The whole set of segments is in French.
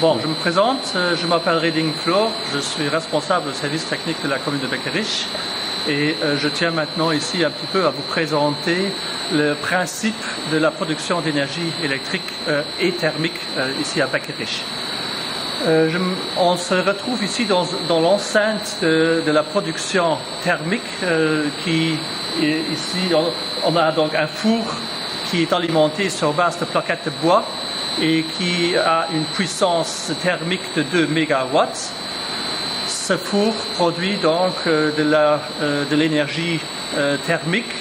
Bon, je me présente, je m'appelle Reding Floor, je suis responsable du service technique de la commune de Beckerich et je tiens maintenant ici un petit peu à vous présenter le principe de la production d'énergie électrique et thermique ici à Beckerich. On se retrouve ici dans l'enceinte de la production thermique qui est ici. On a donc un four qui est alimenté sur base de plaquettes de bois et qui a une puissance thermique de 2 MW. Ce four produit donc de l'énergie thermique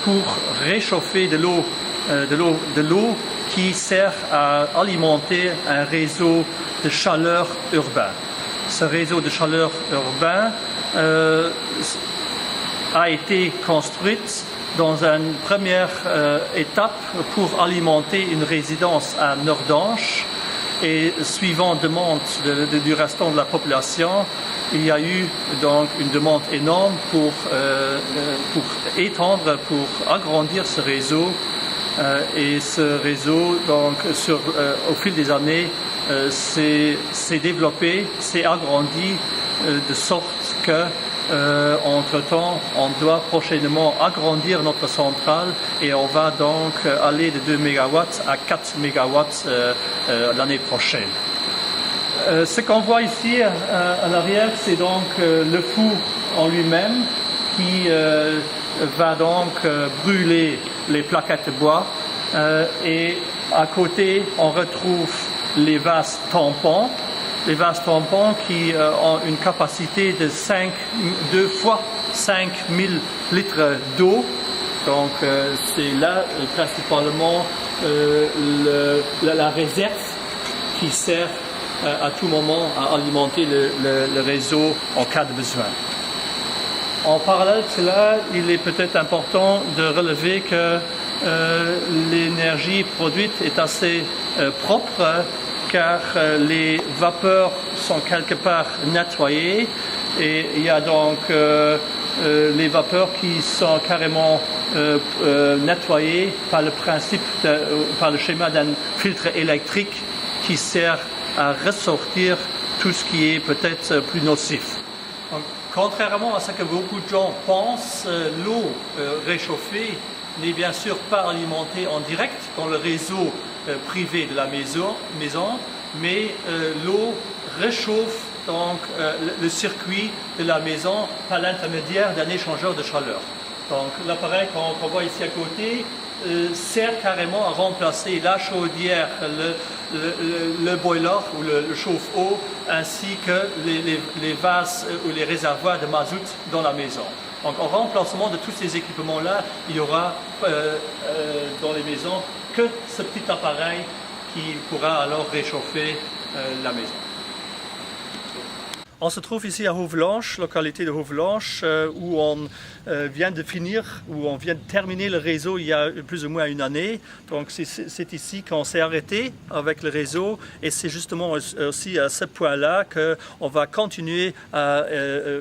pour réchauffer de l'eau qui sert à alimenter un réseau de chaleur urbain. Ce réseau de chaleur urbain a été construit dans une première étape pour alimenter une résidence à Nordange et suivant demande du restant de la population, il y a eu donc une demande énorme pour étendre, pour agrandir ce réseau et ce réseau donc au fil des années s'est développé, s'est agrandi de sorte que entre-temps, on doit prochainement agrandir notre centrale et on va donc aller de 2 MW à 4 MW l'année prochaine. Ce qu'on voit ici à l'arrière, c'est donc le four en lui-même qui va donc brûler les plaquettes de bois et à côté, on retrouve les vases tampons. Les vases tampons qui ont une capacité de 2 fois 5000 litres d'eau. Donc c'est là principalement la réserve qui sert à tout moment à alimenter le réseau en cas de besoin. En parallèle de cela, il est peut-être important de relever que l'énergie produite est assez propre car les vapeurs sont quelque part nettoyées et il y a donc les vapeurs qui sont carrément nettoyées par le schéma d'un filtre électrique qui sert à ressortir tout ce qui est peut-être plus nocif. Donc, contrairement à ce que beaucoup de gens pensent, l'eau réchauffée n'est bien sûr pas alimentée en direct dans le réseau privé de la maison, mais l'eau réchauffe donc le circuit de la maison par l'intermédiaire d'un échangeur de chaleur. Donc l'appareil qu'on voit ici à côté sert carrément à remplacer la chaudière, le boiler ou le chauffe-eau, ainsi que les vases ou les réservoirs de mazout dans la maison. Donc en remplacement de tous ces équipements-là, il y aura dans les maisons que ce petit appareil qui pourra alors réchauffer la maison. On se trouve ici à Hovelanche, localité de Hovelanche, où on vient de finir, où on vient de terminer le réseau il y a plus ou moins une année. Donc c'est ici qu'on s'est arrêté avec le réseau et c'est justement aussi à ce point-là qu'on va continuer à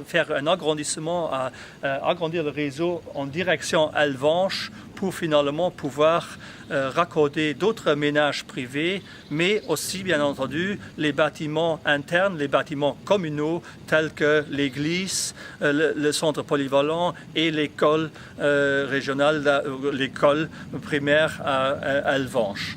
faire un agrandissement, à agrandir le réseau en direction Alvanche pour finalement pouvoir raccorder d'autres ménages privés, mais aussi bien entendu les bâtiments internes, les bâtiments communaux tels que l'église, le centre polyvalent et l'école régionale, l'école primaire à Alvanche.